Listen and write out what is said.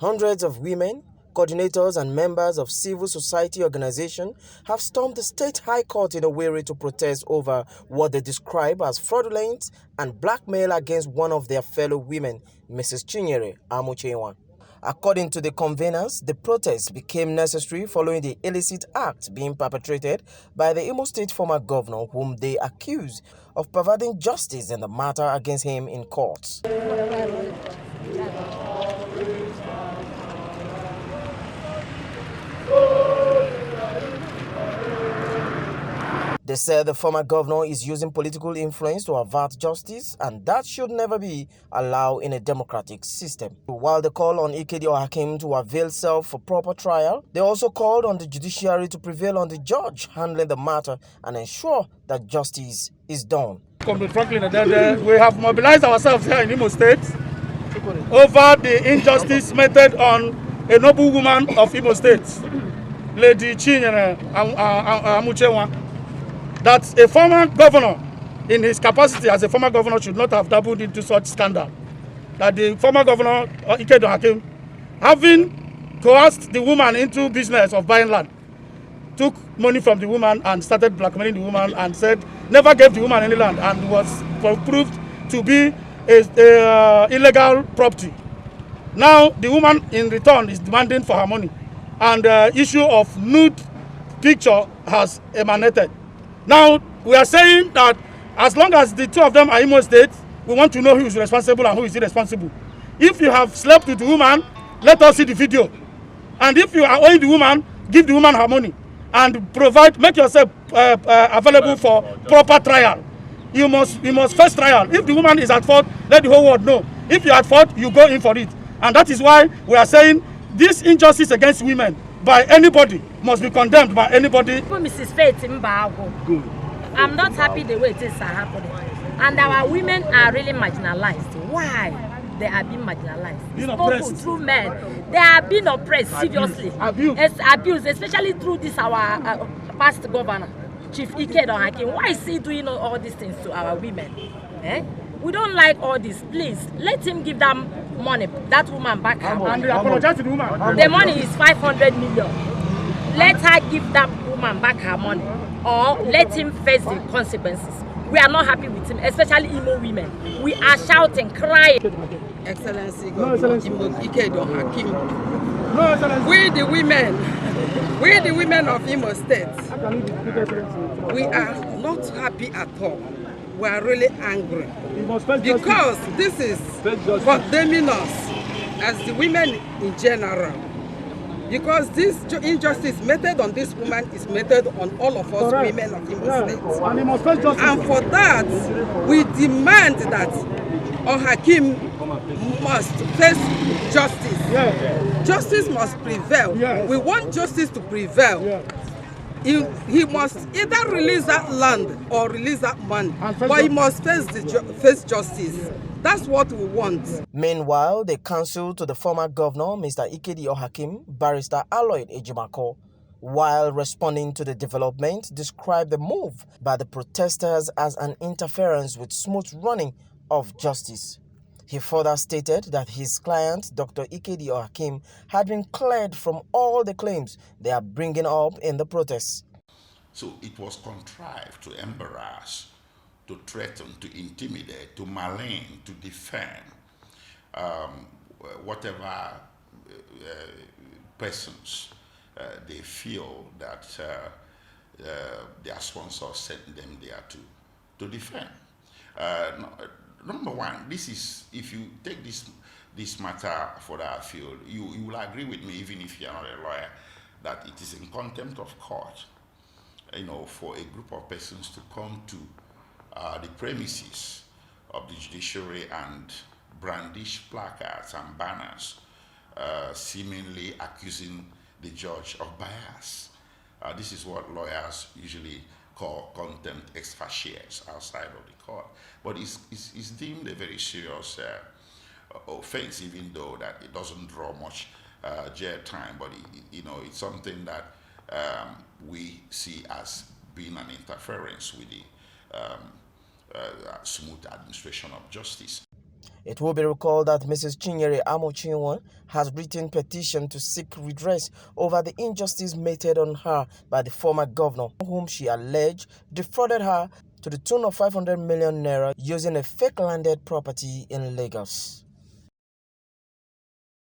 Hundreds of women, coordinators and members of civil society organizations have stormed the state high court in Owerri to protest over what they describe as fraudulent and blackmail against one of their fellow women, Mrs. Chinyere Amuchewa. According to the conveners, the protest became necessary following the illicit act being perpetrated by the Imo State former governor, whom they accuse of perverting justice in the matter against him in court. They said the former governor is using political influence to avert justice, and that should never be allowed in a democratic system. While they called on Ohakim to avail self for proper trial, they also called on the judiciary to prevail on the judge handling the matter and ensure that justice is done. Comrade Franklin, we have mobilized ourselves here in Imo State over the injustice meted on a noble woman of Imo State, Lady Chinyere Amuchewa. That a former governor, in his capacity as a former governor, should not have dabbled into such scandal. That the former governor, Ohakim, having coerced the woman into business of buying land, took money from the woman and started blackmailing the woman and said, never gave the woman any land and was proved to be a illegal property. Now the woman in return is demanding for her money, and the issue of nude picture has emanated. Now, we are saying that as long as the two of them are Imo State, we want to know who is responsible and who is irresponsible. If you have slept with the woman, let us see the video. And if you are owing the woman, give the woman her money. And provide, make yourself available for proper trial. You must first trial. If the woman is at fault, let the whole world know. If you are at fault, you go in for it. And that is why we are saying this injustice against women by anybody must be condemned by anybody. Mrs. Faith Mbago, I'm not happy the way things are happening, and our women are really marginalized. Why they are being marginalized? Through men, they are being oppressed seriously, abused, especially through this our past governor, Chief Ohakim. Why is he doing all these things to our women? We don't like all this. Please let him give them money, that woman back her money. And apologize to the woman. The money is 500 million. Let her give that woman back her money, or let him face the consequences. We are not happy with him, especially Imo women. We are shouting, crying. Excellency, Ohakim. We the women of Imo State, we are not happy at all. We are really angry because this is condemning us as the women in general. Because this injustice meted on this woman is meted on all of us women of Imo State. And for that, we demand that Ohakim must face justice. Justice must prevail. We want justice to prevail. He must either release that land or release that money, but he must face justice. That's what we want. Meanwhile, the counsel to the former governor, Mr. Ohakim, Barrister Allege, while responding to the development, described the move by the protesters as an interference with smooth running of justice. He further stated that his client, Dr. Ohakim, had been cleared from all the claims they are bringing up in the protests. So it was contrived to embarrass, to threaten, to intimidate, to malign, to defame whatever persons they feel that their sponsors sent them there to defend. Number one, this is, if you take this matter for that field, you will agree with me, even if you are not a lawyer, that it is in contempt of court, for a group of persons to come to the premises of the judiciary and brandish placards and banners, seemingly accusing the judge of bias. This is what lawyers usually call contempt ex facies outside of the court. But it's deemed a very serious offense, even though that it doesn't draw much jail time. But it's something that we see as being an interference with the smooth administration of justice. It will be recalled that Mrs. Chinyere Amochinwa has written petition to seek redress over the injustice meted on her by the former governor, whom she alleged defrauded her to the tune of 500 million naira using a fake landed property in Lagos.